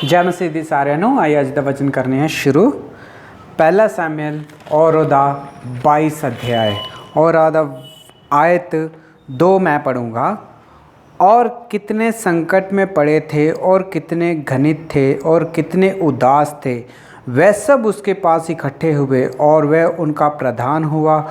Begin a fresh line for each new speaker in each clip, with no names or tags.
जय मसीह दी सारिਆਂ ਨੂੰ। ਆइए अज का वचन करने हैं शुरू। पहला सैमुएल और ओदा 22 अध्याय और आदा आयत 2 मैं पढ़ूँगा। और कितने संकट में पड़े थे और कितने घनित थे और कितने उदास थे, वह सब उसके पास इकट्ठे हुए और वह उनका प्रधान हुआ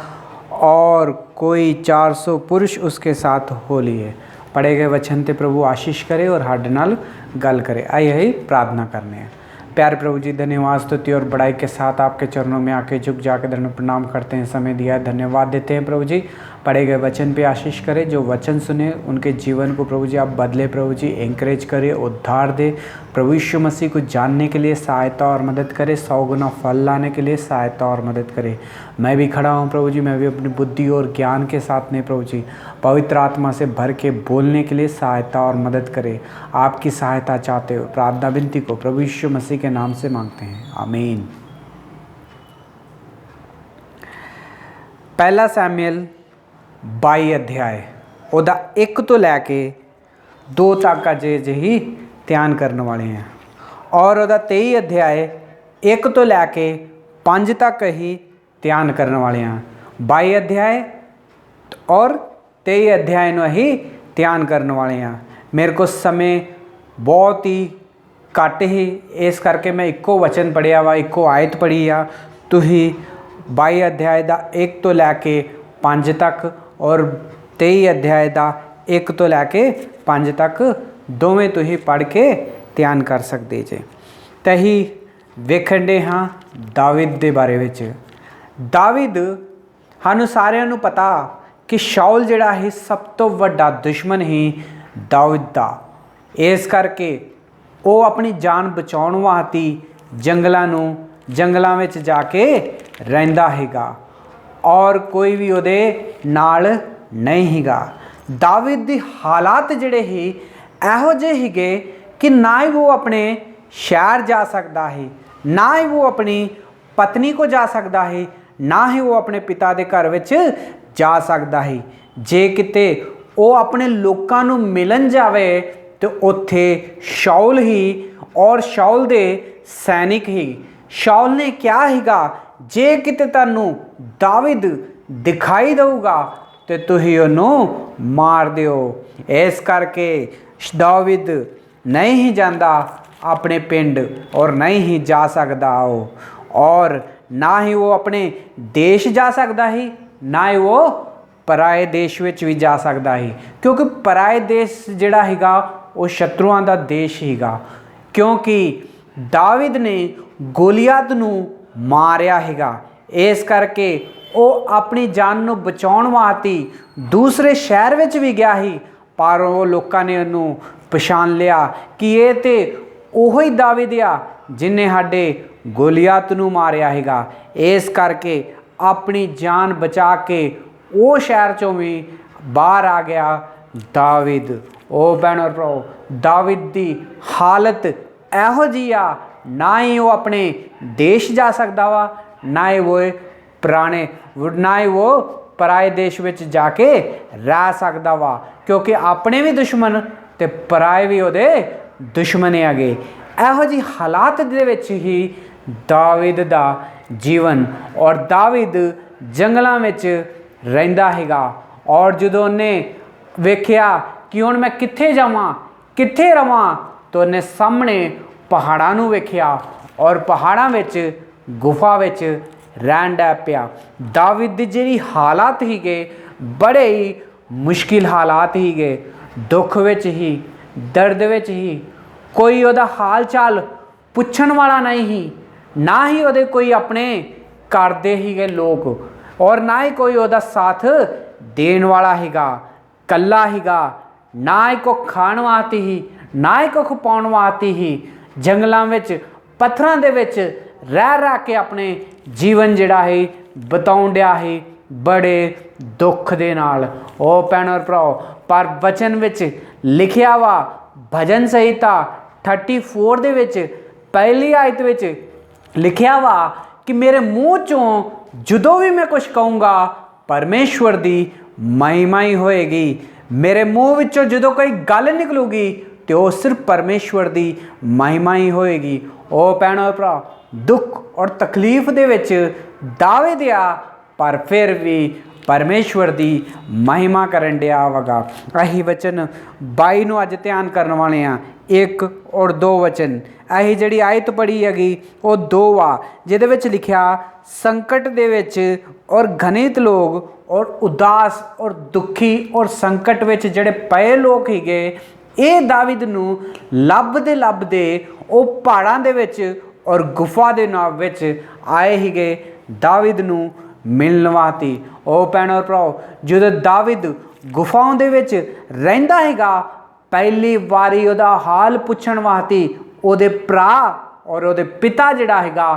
और कोई 400 पुरुष उसके साथ हो लिए। पढ़े गए वचन ते प्रभु आशीष करे और हाडे नाल गल करे। आइए ही प्रार्थना करने हैं। प्यारे प्रभु जी, धन्यवाद स्तुति और बड़ाई के साथ आपके चरणों में आके झुक जाके दंड प्रणाम करते हैं। समय दिया है, धन्यवाद देते हैं प्रभु जी। पढ़े गए वचन पे आशीष करें, जो वचन सुने उनके जीवन को प्रभु जी आप बदले, प्रभु जी एंकरेज करें, उद्धार दे। प्रभु यीशु मसीह को जानने के लिए सहायता और मदद करे, 100 गुना फल लाने के लिए सहायता और मदद करे। मैं भी खड़ा हूँ प्रभु जी, मैं भी अपनी बुद्धि और ज्ञान के साथ में प्रभु जी पवित्र आत्मा से भर के बोलने के लिए सहायता और मदद करे। आपकी सहायता चाहते हो, प्रार्थना विनती को प्रभु यीशु मसीह के नाम से मांगते हैं, आमीन। पहला सैमुएल 22 अध्याय ਉਹਦਾ 1 ਤੋਂ ਲੈ ਕੇ 2 तक अज ही ध्यान करने वाले हैं। और ਉਹਦਾ 23 अध्याय 1 ਤੋਂ ਲੈ ਕੇ 5 तक ही ध्यान करने वाले हैं। 22 अध्याय और 23 अध्याय ਨੂੰ ही ध्यान करने वाले हैं। मेरे को समय बहुत ही घट ही, इस करके मैं इक्को वचन पढ़िया वा, इक्को आयत पढ़ी आ। तुही 22 अध्याय का 1 ਤੋਂ ਲੈ ਕੇ 5 तक और 23 अध्याय का 1 ਤੋਂ ਲੈ ਕੇ 5 तक दोवें तुही पढ़ के ध्यान कर सकते जे। तही वेखण दे हाँ दाविद के बारे में। दाविद सानू सारिਆਂ ਨੂੰ पता कि शाउल जिहड़ा ही सब तो वड्डा दुश्मन ही दाविद दा। इस करके वो अपनी जान बचाउण वास्ते जंगलों में जाके रहिंदा हैगा और कोई भी उहदे नाल नहीं हैगा। दाविद दी हालात जिहड़े ही इहो जे हिगे कि ना ही वो अपने शहर जा सकता है, ना ही वो अपनी पत्नी को जा सकता है, ना ही वो अपने पिता के घर विच जा सकता है। जे किते वो अपने लोकां नूं मिलन जावे तो उत्थे शाउल ही और शाउल दे सैनिक ही। शाउल ने क्या हैगा, जे किते तुहानूं दाविद दिखाई देगा तो तुही उहनूं मार दिओ। इस करके दाविद नहीं ही जाता अपने पिंड और नहीं ही जा सकता हो, और ना ही वो अपने देश जा सकता ही, ना ही वो पराए देश विच भी जा सकता ही, क्योंकि पराए देश जिहड़ा हैगा वो शत्रुआं दा देश हैगा। क्योंकि दाविद ने गोलियत नूं मारिया हैगा। इस करके वो अपनी जान नूं बचाउण वास्ते दूसरे शहर विच भी गया ही, पर वो लोकां ने उहनूं पछाण लिया कि ये तो उहो ही दाविद आ जिन्हें साडे गोलियत नूं मारिया हैगा। इस करके अपनी जान बचा के वो शहर चों भी बाहर आ गया दाविद। ओ भैन और भराओ, दाविद दी हालत इहो जी आ, ना ही वो अपने देश जा सकता वा, ना ही वो पुराने, ना ही वो पराए देश में जाके रह सकता वा, क्योंकि अपने भी दुश्मन ते पराए भी उहदे दुश्मन हैगे। इहो जी हालात दे विच ही दाविद दा जीवन, और दाविद जंगलों में रहिंदा हैगा। और जदों उन्हें वेख्या कि हुण मैं कित्थे जावां कित्थे रवां, तो उन्हें सामने पहाड़ां नूं वेख्या और पहाड़ां विच गुफा विच रहन लग पिया। दाविद दी जिहड़ी हालात ही गए बड़े ही मुश्किल हालात ही गए, दुख विच ही, दर्द विच ही। कोई उहदा हाल चाल पुछण वाला नहीं ही, ना ही उहदे कोई अपने घर दे ही गए लोग, और ना ही कोई उहदा साथ देण वाला हैगा। कल्ला हैगा, ना ही को खाण वास्ते ही, ना ही को पाउण वास्ते ही जंगलों में पत्थरां दे विच रह के अपने जीवन जिहड़ा है बिताउण दिया है बड़े दुख दे नाल। ओ भैण और भराओ, पर वचन विच लिखिया वा भजन संहिता 34 दे विच पहली आयत विच लिखिया वा कि मेरे मूँह चों जदों भी मैं कुछ कहूँगा परमेश्वर दी महिमा ही होएगी। मेरे मूँह विचों जदों कोई गल निकलूगी तो वो सिर्फ परमेश्वर की महिमा ही होएगी। ओ भैणों भरा दुख और तकलीफ दे विच दाविद आ पर फिर भी परमेश्वर की महिमा करन दिया वगा। अही वचन 22 नूं अज ध्यान करने वाले हैं, 1 और 2 वचन। अही जिहड़ी आयत पढ़ी हैगी वो 2 आ जिहदे विच लिखिया संकट दे विच और घनित लोग और उदास और दुखी और संकट विच जिहड़े पए लोग हीगे ये दाविद नूं लभदे लभदे वो पहाड़ां दे विच और गुफा दे नाम विच आए हीगे दाविद नूं मिलण वास्ते। ओ भैणों भराओ जदों दाविद गुफाओं दे विच रहिंदा हैगा पहली वारी उहदा हाल पुछण वास्ते उहदे भरा और उहदे पिता जिहड़ा हैगा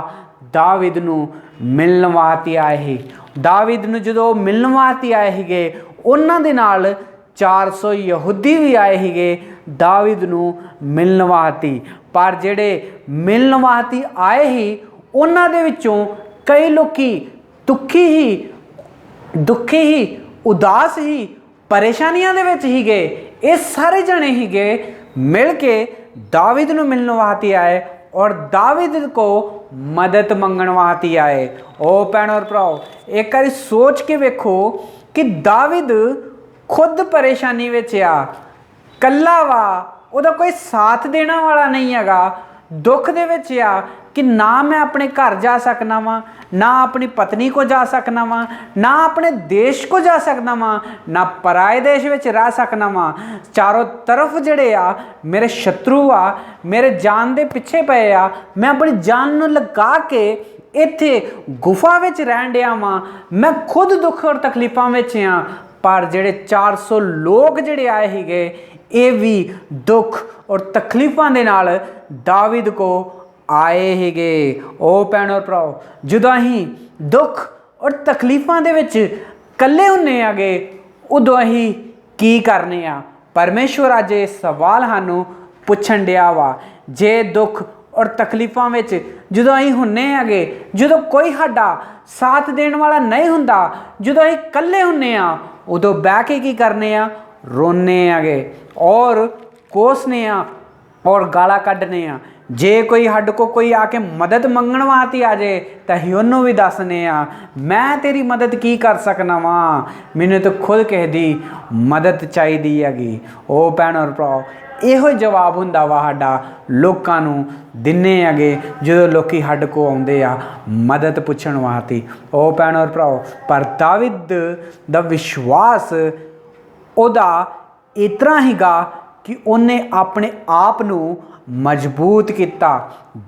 दाविद नूं मिलण वास्ते आए ही। दाविद नूं जदों मिलण वास्ते आए हीगे उन्हां दे नाल 400 यहूदी भी आए हीगे दाविद नूं मिलण वास्ते। पर जिहड़े मिलण वास्ते आए ही उन्हां दे विचों कई लोकी दुखी ही उदास ही परेशानियां दे विच हीगे। ये सारे जने हीगे मिल के दाविद नूं मिलण वास्ते आए और दाविद को मदद मंगण वास्ते आए। ओ भैणों और भराओ एक बार सोच के वेखो कि दाविद खुद परेशानी विच आ, कल्ला वा, उहदा कोई साथ देने वाला नहीं हैगा, दुख दे विच आ कि ना मैं अपने घर जा सकना वा, ना अपनी पत्नी को जा सकना वा, ना अपने देश को जा सकना वा, ना पराए देश विच रह सकना वा। चारों तरफ जिहड़े आ मेरे शत्रु आ, मेरे जान दे पिछे पए आ, मैं अपनी जान नूं लगा के इत्थे गुफा विच रहण दिया वां, मैं खुद दुख और तकलीफां विच आ। पर जिहड़े 400 लोग जिहड़े आए हीगे ये भी दुख और तकलीफां दे नाल दाविद को आए हीगे। ओ भैणों भराओ जदों असीं दुख और तकलीफां दे विच कल्ले हुंदे आगे उदों असीं की करने आ। परमेश्वर अज ये सवाल सानूं पुछण दिया वा। जे दुख और तकलीफां विच जदों असीं हुंदे आगे, जदों कोई साडा साथ देण वाला नहीं हुंदा, जदों असीं कल्ले हुंदे आ उदों बह के की करने आ, रोने आगे और कोसने आ और गाला कड्ढने आ। जे कोई हड को कोई आके मदद मंगण वास्ते आ जाए तो असीं उहनूं भी दसने आ मैं तेरी मदद की कर सकना वा, मैनूं तो खुद किसे दी मदद चाहिदी हैगी। ओ भैणों भराओ इहो जवाब हुंदा वा साडा लोकां नूं दिन्ने आगे जदों लोकी हड को आउंदे आ मदद पुछण वास्ते। ओ भैणों भराओ पर दाविद दा विश्वास उहदा इतना हीगा कि उन्हें अपने आप नूं मजबूत किया।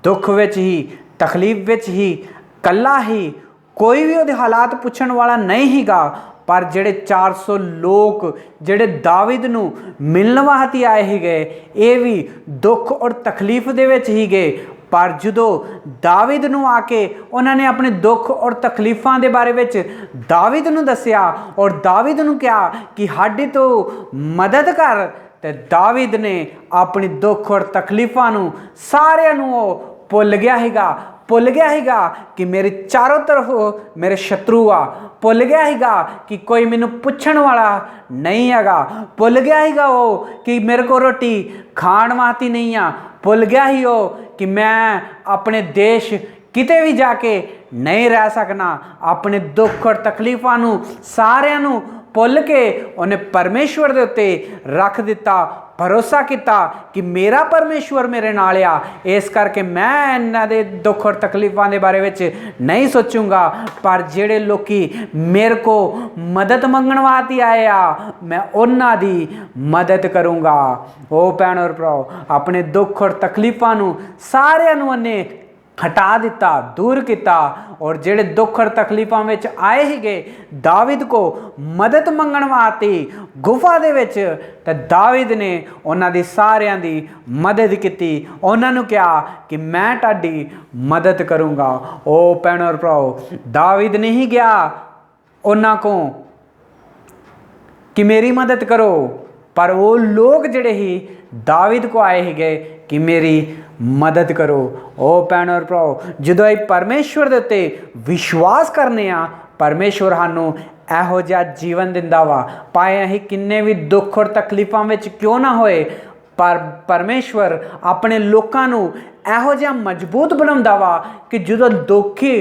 दुख विच ही तकलीफ विच ही कल्ला ही कोई भी उहदे हालात पुछण वाला नहीं हीगा। पर जिहड़े 400 लोग जिहड़े दाविद नूं मिलण वास्ते आए हीगे ये भी दुख और तकलीफ दे विच हीगे। पर जदों दाविद नूं आके उन्होंने अपने दुख और तकलीफां दे बारे विच दाविद नूं दस्सिया और दाविद नूं कहा कि साडी तो मदद कर, ते दाविद ने अपनी दुख और तकलीफां नूं सारिआं नूं भुल गया हैगा कि मेरे चारों तरफ मेरे शत्रु आ, भुल गया हैगा कि कोई मैनूं पुछण वाला नहीं हैगा, भुल गया हैगा वो कि मेरे को रोटी खाण वास्ते नहीं आ, भुल गया ही वो कि मैं अपने देश किते भी जाके नहीं रह सकना। अपने दुख और तकलीफां नूं सारिआं नूं भुल के उन्हें परमेश्वर दे उत्ते रख दिता, भरोसा किया कि मेरा परमेश्वर मेरे नाल आ, इस करके मैं इन्हां दे दुख और तकलीफां दे बारे विच नहीं सोचूंगा। पर जिहड़े लोकी मेरे को मदद मंगण वास्ते आए आ मैं उन्हां दी मदद करूँगा। ओ भैणों भराओ अपने दुख और तकलीफां नूं सारिआं नूं उन्हें हटा दिता, दूर किया और जिहड़े दुख और तकलीफां विच आए हीगे दाविद को मदद मंगण वास्ते गुफा दे विच, ते दाविद ने उन्हां दी सारिआं दी मदद कीती, उन्हां नूं कहा कि मैं तुहाडी मदद करूँगा। ओ भैणों भराओ दाविद नहीं गया उन्हां को कि मेरी मदद करो, पर वो लोग जिहड़े ही दाविद को आए हीगे कि मेरी मदद करो। ओ भैणों भराओ जदों असीं परमेश्वर दे उत्ते विश्वास करने आ परमेश्वर सानूं इहो जिहा जीवन दिंदा वा, भावें असीं किन्ने भी दुख और तकलीफां विच क्यों ना होए पर परमेश्वर अपने लोगों नू ਇਹੋ ਜਿਹਾ मजबूत बनाਉਂदा वा कि ਜਦੋਂ ਦੁਖੀ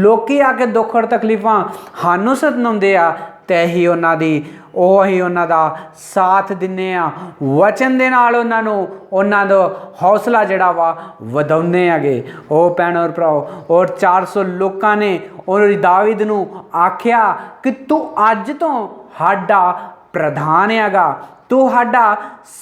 ਲੋਕੀ आके दुख और तकलीफां ਸਾਨੂੰ सताਉਂਦੇ ਆ ਤੇ ਹੀ ਉਹਨਾਂ ਦੀ ਉਹੀ ਉਹਨਾਂ ਦਾ ਸਾਥ ਦਿੰਦੇ ਆ ਵਚਨ ਦੇ ਨਾਲ ਉਹਨਾਂ ਦਾ ਹੌਸਲਾ ਜਿਹੜਾ ਵਾ ਵਧਾਉਂਦੇ ਹੈਗੇ। ਉਹ ਭੈਣ ਔਰ ਭਰਾਓ ਔਰ 400 ਲੋਕਾਂ ਨੇ ਉਹ ਦਾਵੀਦ ਨੂੰ ਆਖਿਆ ਕਿ ਤੂੰ ਅੱਜ ਤੋਂ ਸਾਡਾ ਪ੍ਰਧਾਨ ਹੈਗਾ, ਤੂੰ ਸਾਡਾ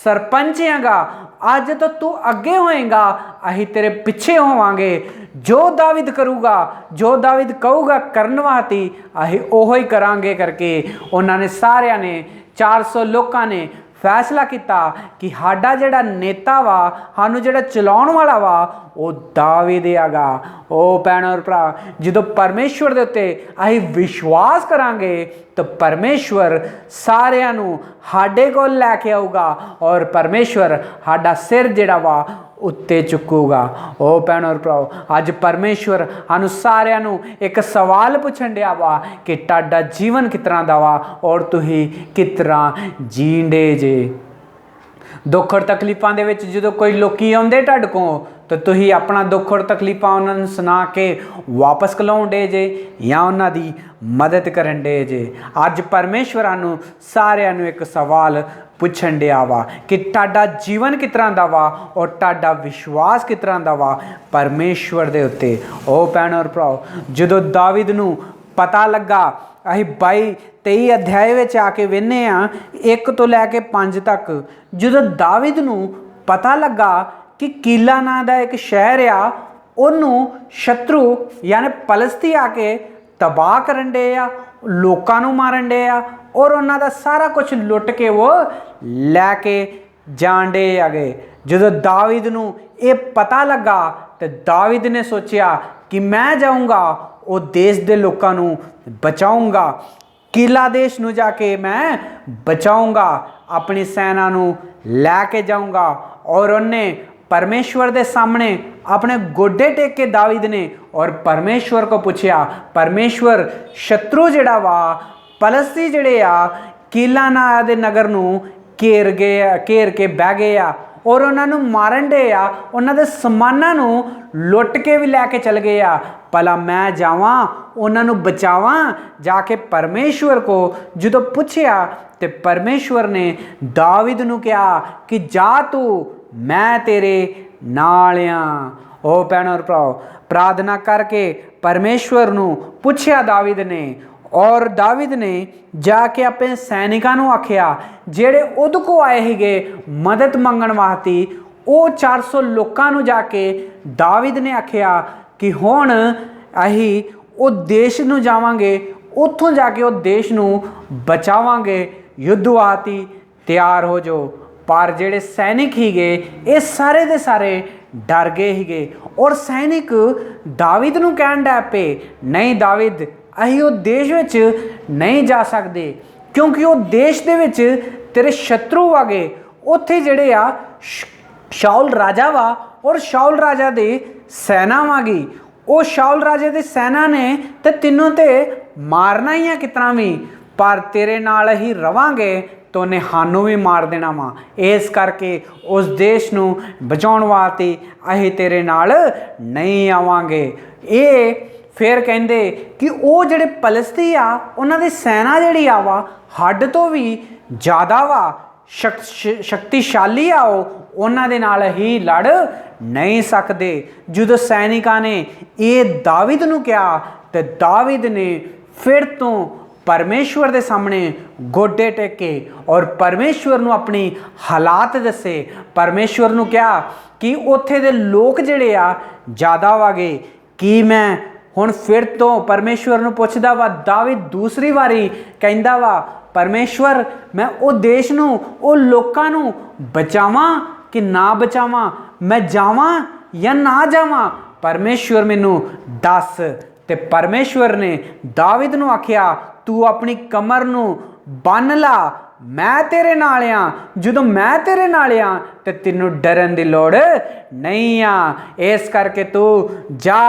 ਸਰਪੰਚ ਹੈਗਾ, ਅੱਜ ਤੋਂ ਤੂੰ ਅੱਗੇ ਹੋਏਗਾ, ਅਸੀਂ ਤੇਰੇ ਪਿੱਛੇ ਹੋਵਾਂਗੇ। ਜੋ ਦਾਵਿਦ ਕਰੂਗਾ, ਜੋ ਦਾਵਿਦ ਕਹੂਗਾ ਕਰਨ ਵਾਸਤੇ ਅਸੀਂ ਉਹੋ ਹੀ ਕਰਾਂਗੇ ਕਰਕੇ ਉਹਨਾਂ ਨੇ ਸਾਰਿਆਂ ਨੇ 400 ਲੋਕਾਂ ਨੇ फैसला किया कि साडा जिहड़ा नेता वा सानू जिहड़ा चलाउण वाला वा वो दावीद हैगा। ओ भैण और भरा जो परमेश्वर दे उत्ते असीं विश्वास करांगे तो परमेश्वर सारियां नू साडे कोल लैके आऊगा और परमेश्वर साडा सिर जिहड़ा वा उत्ते चुकूगा। ओ भैण और भराओ अज परमेश्वर सानू सारियां नू एक सवाल पुछण दिया वा कि तुहाडा जीवन किस तरह दा वा और तुसीं किस तरह जींदे जे। दुख और तकलीफां दे विच जदों कोई लोकी आउंदे तुहाडे कोल तो तुसीं अपना दुख और तकलीफां उन्हां नूं सुना के वापस घलाउण डे जे या उन्हां दी मदद करन डे जे। अज परमेश्वर सानू सारियां नूं एक सवाल पुछण दिया वा कि तुहाडा जीवन किस तरह दा वा और तुहाडा विश्वास किस तरह दा वा परमेश्वर दे उत्ते। ओ भैण और भराओ जदों दावीद नूं पता लगा असीं 22-23 अध्याय विच आके वेखने आ 1 तो लैके 5 तक जदों दावीद नूं पता लगा कि कीला नां दा एक शहर आ ओनूं शत्रु यानी पलस्ती आके तबाह करन डे आ, लोकां नूं मारन डे आ और उन्हां दा सारा कुछ लुट के वो लैके जाण डे आ गए। जदों दावीद नूं ये पता लगा तो दावीद ने सोचा कि मैं जाऊँगा वो देश दे लोकां नूं बचाऊँगा, किला देश नूं जाके मैं बचाऊँगा, अपनी सेना नूं लैके जाऊँगा। और उन्हें परमेश्वर दे सामने अपने गोडे टेक के दावीद ने और परमेश्वर को पूछया, परमेश्वर शत्रु जिहड़ा वा पलस्ती जिहड़े आ कीला नां दे नगर नूं घेर के बह गए आ और उन्हां नूं मारन डे आ, उन्हां दे समानां नूं लुट के भी लैके चल गए आ, भला मैं जावां उन्हां नूं बचावां। जाके परमेश्वर को जदों पुछया ते परमेश्वर ने दावीद नूं कहा कि जा तू मैं तेरे नाल आ। ओ भैण और भराओ प्रार्थना करके परमेश्वर नूं पुछया दावीद ने और दावीद ने जाके अपने सैनिकां नूं आखिया जेड़े उहदे को आए हिगे मदद मंगण वास्ते वो 400 लोकां नूं जाके दावीद ने आखिया कि हुण अहीं वो देश नूं जावांगे, उत्थों जाके वो देश नूं बचावांगे, युद्ध वास्ते तैयार हो जाओ। पर जेड़े सैनिक हीगे ये सारे दे सारे डर गए हीगे और सैनिक दावीद नूं कहण लग पे, नहीं दावीद असीं वो देश विच नहीं जा सकते क्योंकि वो देश दे विच तेरे शत्रु आगे उत्थे जेड़े आ शाऊल राजा वा और शाऊल राजा दे सेना वागी। वो शाऊल राजे दे सेना ने ते तीनों ते मारना ही है कितना भी, पर तेरे नाल ही रवांगे तो उन्हें सानू भी मार देना वा। इस करके उस देश नूं बचाउण वास्ते असीं तेरे नाल नहीं आवांगे। ये फिर कहंदे कि वो जिहड़े पलस्ती आ उन्हां दी सेना जिहड़ी आ वा हद तो भी ज़्यादा वा शक्तिशाली आ, उन्हां दे नाल ही लड़ नहीं सकते। जदों सैनिकां ने ये दावीद नूं कहा तो दावीद ने फिर तो परमेश्वर दे सामने गोडे टेके और परमेश्वर नूं अपनी हालात दसे। परमेश्वर नूं कहा कि उत्थे दे लोक जिहड़े आ ज़्यादा वागे कि मैं हुण फिर तो परमेश्वर नूं पुछदा वा। दावीद दूसरी वारी कहंदा वा परमेश्वर मैं वो देश नूं वो लोकां नूं बचावां कि ना बचावां, मैं जावां या ना जावां, परमेश्वर मैनूं दस। ते परमेश्वर ने दावीद नूं आखिया तू अपनी कमर नूं बन ला, मैं तेरे नाल आ। जदों मैं तेरे नाल आ ते तैनूं डरन दी लोड़ नहीं आ। इस करके तू जा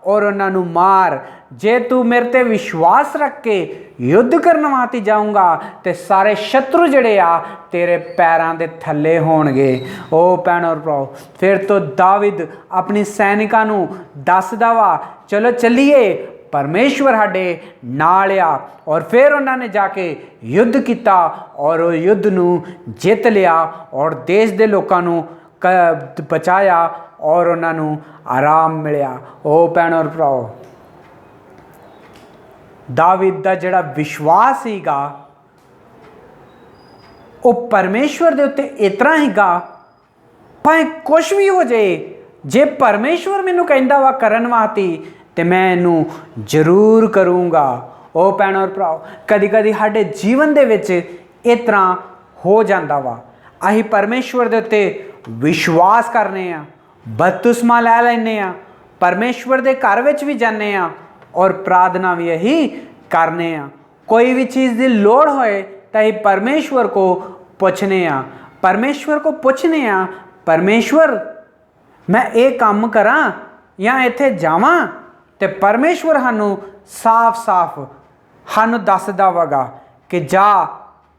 और उन्होंने मार। जे तू मेरे ते विश्वास रख के युद्ध करने वास्ते जाऊँगा तो सारे शत्रु जड़े आ तेरे पैरों के थले होणगे। ओ भैणों और भराओ, फिर तो दाविद अपनी सैनिकां नूं दसदा वा चलो चलीए, परमेश्वर साडे नाल आ। और फिर उन्होंने जाके युद्ध किया और युद्ध नूं जित लिया और देश के लोगों नूं बचाया और उन्होंने आराम मिलिया। ओ भैणों और भराओ, दाविद दा जिहड़ा विश्वास सीगा वो परमेश्वर दे उत्ते इतना हीगा, भावें कुछ भी हो जाए, जे परमेश्वर मैनूं कहंदा वा करन वास्ते ते मैं इनू जरूर करूँगा। ओ भैणों और भराओ, कदी कदी साडे जीवन दे विच इस तरह हो जाता वा, असीं परमेश्वर दे उत्ते विश्वास करने आ, बपतिस्मा लै लैने आ, परमेश्वर दे घर विच भी जाने आ और प्रार्थना भी यही करने आ। कोई भी चीज़ की लोड़ होए तो असीं परमेश्वर को पुछने आ, परमेश्वर को पुछने आ, परमेश्वर मैं ये काम करा या इत्थे जावां, ते परमेश्वर सानू साफ साफ सानू दसदा वगा कि जा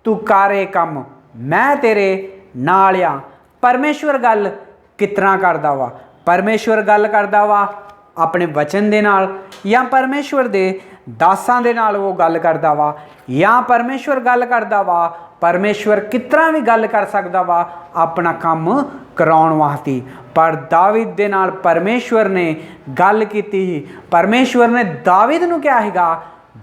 तू कर ये काम, मैं तेरे नाल आ। परमेश्वर गल कितना करदा वा, परमेश्वर गल करदा वा अपने वचन दे नाल, या परमेश्वर दे दासां दे नाल वो गल करदा वा, या परमेश्वर गल करदा वा, परमेश्वर कितना भी गल कर सकदा वा अपना काम कराउण वास्ते। पर दाविद दे नाल परमेश्वर ने गल कीती ही, परमेश्वर ने दाविद नूं क्या हैगा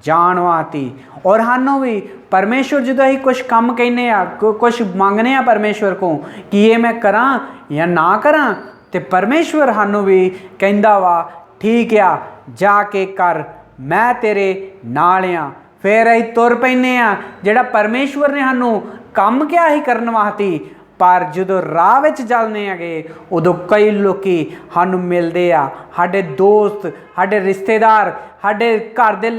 जाण वास्ते। और सानूं भी परमेश्वर जो ही कुछ काम कहने आ, कुछ मंगने आ परमेश्वर को कि ये मैं करां या ना करां, ते परमेश्वर सानूं भी कहंदा वा ठीक आ जाके कर, मैं तेरे नाल आ। फिर असीं तुर पैने आ, जिहड़ा परमेश्वर ने सानूं काम क्या ही करन वास्ते। पर जो राह विच चलने आगे उदों कई लोकी सानूं मिलदे आ, साडे दोस्त, साडे रिश्तेदार, साडे घर दे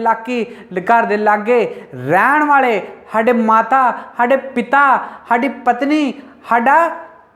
लागे रहण वाले, साडे माता, साडे पिता, साडी पत्नी, साडा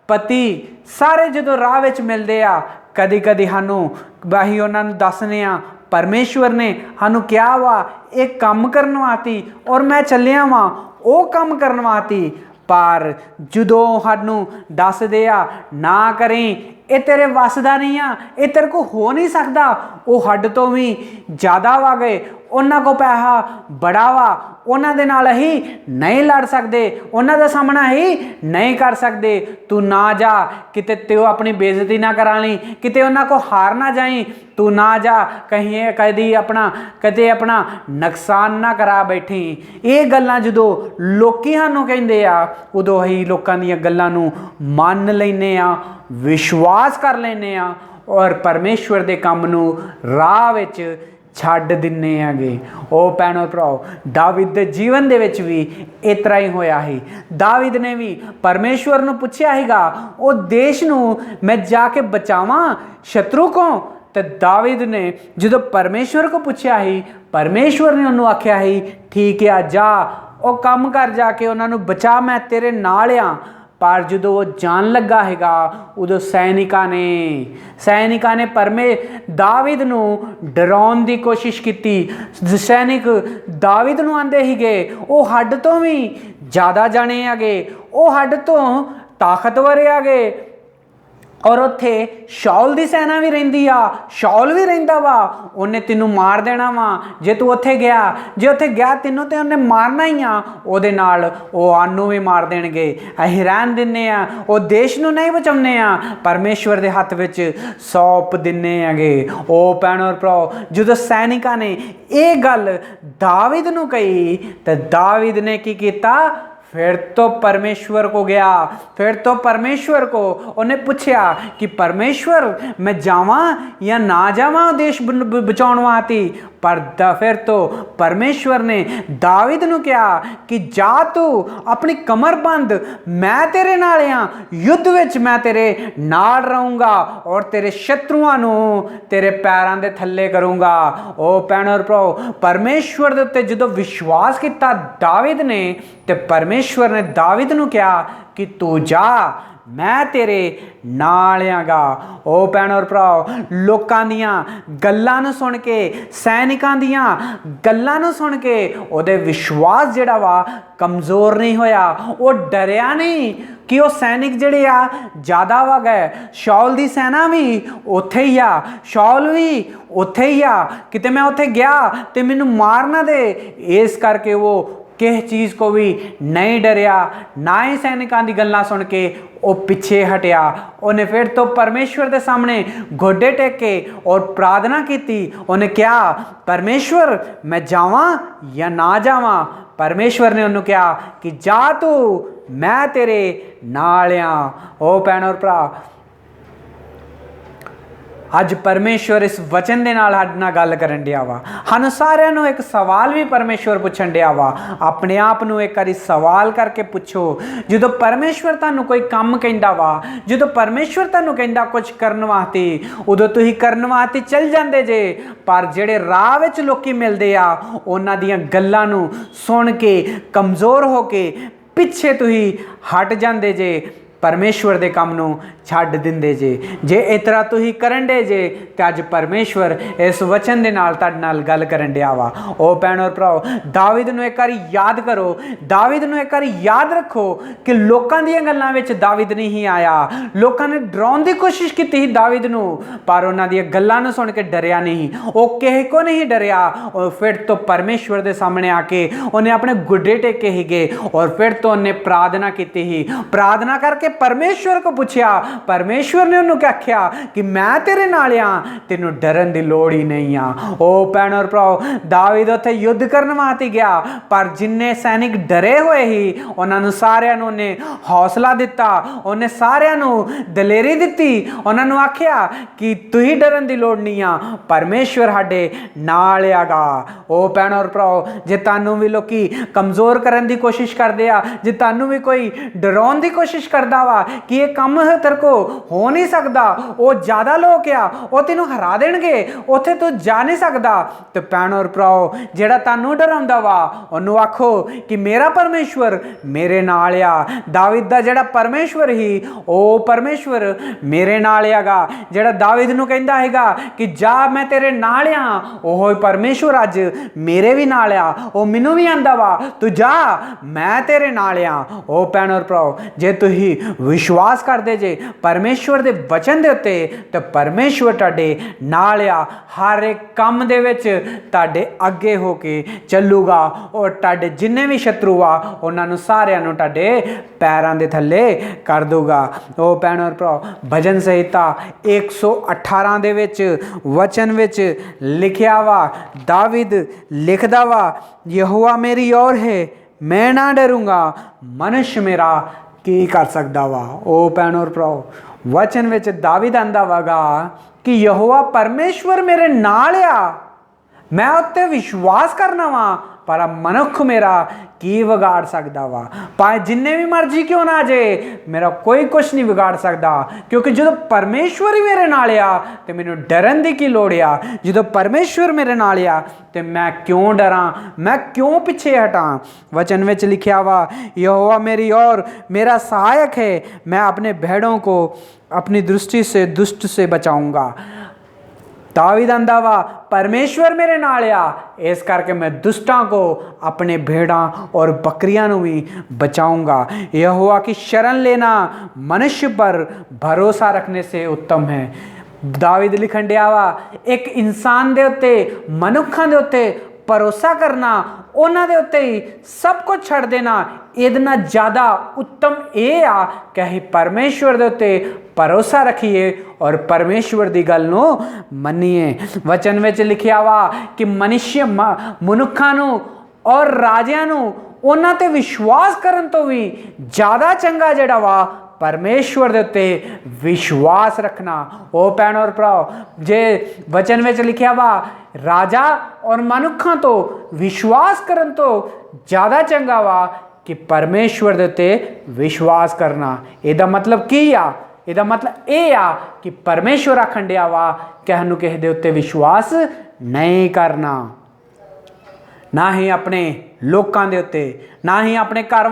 पति, सारे जो राह विच मिलदे आ, कदी कदी सानूं असीं उन्हां नूं दसने आ परमेश्वर ने सानूं क्या वा एक काम करन वास्ते और मैं चलिया वां वो काम करन वास्ते। पर जदों सानूं दसदे आ ना करें, ये तेरे वस दा नहीं आ, ये तेरे को हो नहीं सकता, वो हड तो भी ज़्यादा वा गए, उन्हां को पैसा बड़ा वा, उन्हां दे नाल ही नहीं लड़ सकते, उन्हां दा सामना ही नहीं कर सकते, तू ना जा किते तू अपनी बेइज्जती ना करा ली, किते उन्हां को हार ना जाई, तू ना जा कहीं कदी अपना नुकसान ना करा बैठी। ये गल्लां जदों लोकी सानूं कहंदे आ उदों असीं लोकां दीयां गल्लां नूं मन लैने आ, विश्वास कर लैने आ और परमेश्वर दे काम नूं राह विच छड्ड दिन्ने आगे। ओ भैणों भराओ, दाविद दे जीवन दे विच भी इस तरह ही होया ही। दाविद ने भी परमेश्वर नूं पुछया हैगा ओ देश नूं मैं जाके बचावां शत्रु को, तो दाविद ने जो परमेश्वर को पूछया ही, परमेश्वर ने उन्होंने आख्या ही ठीक है जा ओ काम कर जाके उन्होंने बचा, मैं तेरे नाल आ। पर जो वो जान लगा हैगा उदों सैनिकां ने दाविद नूं डराउण दी कोशिश की। सैनिक दाविद नूं आंदे हीगे वो हड तो भी ज़्यादा जाने आगे, वो हड तो ताकतवर आगे, और उत्थे शौल दी सेना भी रहिंदी आ, शौल भी रहिंदा वा, उन्हें तेनों मार देना वा जे तू उत्थे गया, जे उत्थे गया तेनों ते उन्हें मारना ही आ, ओदे नाल ओ आनू भी मार देणगे। असीं रहन दिन्ने आ, ओ देश नूं नहीं बचाउने आ, परमेश्वर दे हत्थ विच सौंप दिन्ने आगे। ओ भैणों भराओ, जदों सैनिकां ने ये गल दाविद नूं कही ते दाविद ने की कीता, फिर तो परमेश्वर को गया, फिर तो परमेश्वर को उन्हें पूछया कि परमेश्वर मैं जावां या ना जावां देश बचाउण वास्ते। पर फिर तो परमेश्वर ने दाविद नूं कहा कि जा तू अपनी कमर बंद, मैं तेरे नाल आ, युद्ध विच मैं तेरे नाल रहूँगा और तेरे शत्रुआं नूं तेरे पैरां दे थल्ले करूँगा। ओ भैणों भराओ, परमेश्वर दे उत्ते जदों विश्वास किया दाविद ने, ते परमेश्वर ने दाविद नूं कहा कि तू जा, मैं तेरे नाल आंगा। ओ भैणो और भराओ, लोकां दियां गल्लां नूं सुन के, सैनिकां दियां गल्लां नूं सुन के ओहदे विश्वास जिहड़ा वा कमज़ोर नहीं होया, वो डरिया नहीं कि वो सैनिक जिहड़े आ ज़्यादा वा गए। शौल दी सेना भी उत्थे ही आ, शौल भी उत्थे ही आ, किते मैं उत्थे गया ते मैनू मार ना दे। इस करके वो किस चीज़ को भी नहीं डरिया, ना ही सैनिकां दी गल्लां सुन के वो पीछे हटिया। उन्हें फिर तो परमेश्वर के सामने गोडे टेके और प्रार्थना की। उन्हें क्या, परमेश्वर मैं जावां या ना जावां? परमेश्वर ने उन्होंने कहा कि जा तू, मैं तेरे नाल आ। ओ भैणो और भरा, अज परमेश्वर इस वचन के नाल साडे नाल गल करन दिया वा। सानूं सारिआं नूं एक सवाल भी परमेश्वर पुछण दिया वा। अपने आप नूं एक बारी सवाल करके पुछो, जदों परमेश्वर तुहानूं कोई काम कहंदा वा, जदों परमेश्वर तुहानूं कहंदा कुछ करन वास्ते, उदों तुसीं करन वास्ते चल जांदे जे, पर जिहड़े राह विच लोकी मिलदे आ उन्हां दियां गल्लां नूं सुन के कमज़ोर हो के पिछे तुसीं हट जांदे जे, परमेश्वर के काम नूं छड्ड दिंदे जे इस तरह तुसीं करन दे जे ते अज परमेश्वर इस वचन दे नाल तुहाडे नाल गल करन दिया वा। ओ भैणो और भराओ, दावीद नूं एक बारी याद करो, दावीद नूं एक बारी याद रखो कि लोकां दीयां गल्लां विच दावीद नहीं आया। लोकां ने डराउण दी कोशिश कीती ही दावीद नूं, पर उन्हां दीयां गल्लां नूं सुण के डरिया नहीं, वो किसे को नहीं डरिया। और फिर तो परमेश्वर दे सामने आके उन्हें अपने गुड्डे टेके ही गए और फिर तो उन्हें प्रार्थना की ही। प्रार्थना करके परमेश्वर को पूछया, परमेश्वर ने उन्होंने आख्या कि मैं तेरे नाल आ, तेनों डरन की लोड़ ही नहीं आ। ओ भैणो और भराओ, दावीद उत्थे युद्ध करन वास्ते गया, पर जिन्ने सैनिक डरे हुए ही उन्होंने सारिआं नूं उन्हें हौसला दिता, उन्हें सारिआं नूं दलेरी दिती। उन्होंने आख्या कि तुसीं डरन की लोड़ नहीं आ, परमेश्वर साडे नाल आगा। ओ भैणो और भराओ, जे तुहानूं भी लोकी कमज़ोर करन की कोशिश करदे आ, जे तुहानूं भी कोई डराउण की कोशिश करदा वा कि ये काम तेरे को हो नहीं सकता, वो ज़्यादा लोग आ, वो तेनों हरा देणगे, उत्थे तू जा नहीं सकता, तो भैणो और भराओ, जिहड़ा तुहानूं डराउंदा वा उहनूं आखो कि मेरा परमेश्वर मेरे नाल आ। दावीद दा जिहड़ा परमेश्वर ही, ओ परमेश्वर मेरे नाल आगा। जिहड़ा दावीद नूं कहंदा हैगा कि जा मैं तेरे नाल आ, ओह परमेश्वर अज मेरे भी नाल आ, ओ मैनूं भी आंदा वा, तू जा मैं तेरे नाल आ। ओ भैणो और भराओ, जे तुसीं विश्वास करदे जे परमेश्वर दे वचन दे उत्ते, तो परमेश्वर तुहाडे नाल आ, हर एक काम दे विच तुहाडे अगे हो के चलूगा और तुहाडे जिन्ने भी शत्रु आ उन्हां नूं सारिआं नूं तुहाडे पैरां दे थल्ले कर दूगा। ओ भैणो और भराओ, भजन संहिता 118 दे विच वचन विच लिखिया वा, दावीद लिखदा वा, यहोवा मेरी ओर है, मैं ना डरूंगा, मनुष्य मेरा की कर सकदा वा। ओ भैणो और भराओ, वचन विच दावीद आंदा वागा कि यहोवा परमेश्वर मेरे नाल आ, मैं उत्ते विश्वास करना वा, पर मनुख मेरा की बिगाड़ सकता वा। भावें जिन्ने भी मर्जी क्यों ना जे, मेरा कोई कुछ नहीं बिगाड़ सकता, क्योंकि जो परमेश्वर ही मेरे नाल आ तो मैनूं डरन की की लोड़ आ। जो परमेश्वर मेरे नाल आ तो मैं क्यों डरां, मैं क्यों पिछे हटां। वचन विच लिखिया वा, यहोवा मेरी ओर मेरा सहायक है, मैं अपने भेड़ों को अपनी दृष्टि से दुष्ट से बचाऊंगा। दावीद आंदा वा, परमेश्वर मेरे नाल आ, इस करके मैं दुष्टां को अपने भेड़ां और बकरियां नूं भी बचाऊंगा। यहोवा की शरण लेना मनुष्य पर भरोसा रखने से उत्तम है। दावीद लिखण दिया वा, एक इंसान दे उत्ते, मनुखां दे उत्ते भरोसा करना, उन्हां दे उत्ते ही सब कुछ छड़ देना, इहदे नाल ज़्यादा उत्तम ये आ कि असीं परमेश्वर दे उत्ते भरोसा रखिए और परमेश्वर की गल नूं मन्नीए। वचन विच लिखिया वा कि मनुष्य मनुखां नूं और राजियां नूं उन्हां ते विश्वास करन तो भी ज़्यादा चंगा जिहड़ा वा परमेश्वर दे उत्ते विश्वास रखना। ओ भैणो और भराओ, जे वचन विच लिखिया वा राजा और मनुखां तो विश्वास करन तो ज़्यादा चंगा वा कि परमेश्वर दे उत्ते विश्वास करना। इहदा मतलब की आ? इहदा मतलब ये आ कि परमेश्वर आखण दिया वा कि सानूं किसे दे उत्ते विश्वास नहीं करना। ਨਾ ਹੀ ਆਪਣੇ ਲੋਕਾਂ ਦੇ ਉੱਤੇ, ਨਾ ਹੀ ਆਪਣੇ ਘਰ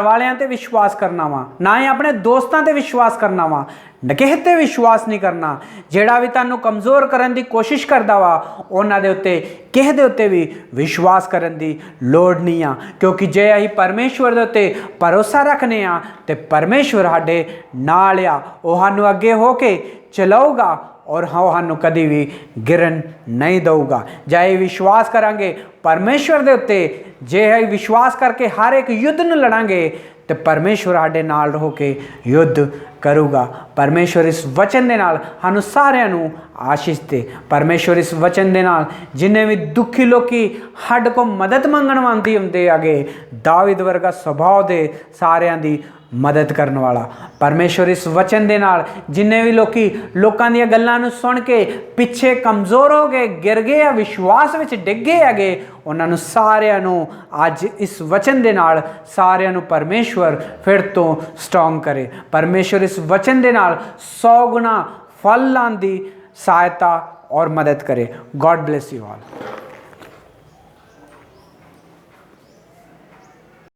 ਵਾਲਿਆਂ ਤੇ ਵਿਸ਼ਵਾਸ ਕਰਨਾ ਵਾ, ਨਾ ਹੀ ਆਪਣੇ ਦੋਸਤਾਂ ਤੇ ਵਿਸ਼ਵਾਸ ਕਰਨਾ ਵਾ, ਕਿਸੇ ਤੇ ਵਿਸ਼ਵਾਸ ਨਹੀਂ ਕਰਨਾ। ਜਿਹੜਾ ਵੀ ਤੁਹਾਨੂੰ ਕਮਜ਼ੋਰ ਕਰਨ ਦੀ ਕੋਸ਼ਿਸ਼ ਕਰਦਾ ਵਾ, ਉਹਨਾਂ ਦੇ ਉੱਤੇ ਕਿਸੇ ਦੇ ਉੱਤੇ ਵੀ ਵਿਸ਼ਵਾਸ ਕਰਨ ਦੀ ਲੋੜ ਨਹੀਂ ਆ, ਕਿਉਂਕਿ ਜੇ ਅਸੀਂ ਪਰਮੇਸ਼ਵਰ ਦੇ ਉੱਤੇ ਭਰੋਸਾ ਰੱਖਨੇ ਆ ਤੇ ਪਰਮੇਸ਼ਵਰ ਸਾਡੇ ਨਾਲ ਆ। ਉਹ ਸਾਨੂੰ ਅੱਗੇ ਹੋ ਕੇ ਚਲਾਊਗਾ ਔਰ ਸਾਨੂੰ ਕਦੀ ਵੀ ਗਿਰਨ ਨਹੀਂ ਦਊਗਾ। ਜੇ ਵਿਸ਼ਵਾਸ ਕਰਾਂਗੇ ਪਰਮੇਸ਼ਵਰ ਦੇ ਉੱਤੇ, ਜੇ ਅਸੀਂ ਵਿਸ਼ਵਾਸ ਕਰਕੇ ਹਰ ਇੱਕ ਯੁੱਧ ਨੂੰ ਲੜਾਂਗੇ ਤੇ ਪਰਮੇਸ਼ਵਰ ਸਾਡੇ ਨਾਲ ਹੋ ਕੇ ਯੁੱਧ ਕਰੂਗਾ। ਪਰਮੇਸ਼ਵਰ ਇਸ ਵਚਨ ਦੇ ਨਾਲ ਸਾਨੂੰ ਸਾਰਿਆਂ ਨੂੰ ਆਸ਼ੀਸ਼ ਦੇ। ਪਰਮੇਸ਼ਵਰ ਇਸ ਵਚਨ ਦੇ ਨਾਲ ਜਿੰਨੇ ਵੀ ਦੁਖੀ ਲੋਕੀ ਸਾਡੇ ਕੋਲ ਮਦਦ ਮੰਗਣ ਵਾਂਦੀ ਹੁੰਦੇ ਆਗੇ, ਦਾਵੀਦ ਵਰਗਾ ਸੁਭਾਅ ਦੇ ਸਾਰਿਆਂ ਦੀ ਮਦਦ ਕਰਨ ਵਾਲਾ। ਪਰਮੇਸ਼ਵਰ ਇਸ ਵਚਨ ਦੇ ਨਾਲ ਜਿੰਨੇ ਵੀ ਲੋਕਾਂ ਦੀਆਂ ਗੱਲਾਂ ਨੂੰ ਸੁਣ ਕੇ ਪਿੱਛੇ ਕਮਜ਼ੋਰ ਹੋ ਗਏ, ਗਿਰ ਗਏ ਆ, ਵਿਸ਼ਵਾਸ ਵਿੱਚ ਡਿੱਗੇ ਹੈਗੇ, ਉਹਨਾਂ ਨੂੰ ਸਾਰਿਆਂ ਨੂੰ ਅੱਜ ਇਸ ਵਚਨ ਦੇ ਨਾਲ ਸਾਰਿਆਂ ਨੂੰ ਪਰਮੇਸ਼ਵਰ ਫਿਰ ਤੋਂ ਸਟਰੋਂਗ ਕਰੇ। ਪਰਮੇਸ਼ਵਰ ਇਸ ਵਚਨ ਦੇ ਨਾਲ 100 ਗੁਣਾ ਫਲ ਲਾਉਣ ਦੀ ਸਹਾਇਤਾ ਔਰ ਮਦਦ ਕਰੇ। God bless you all.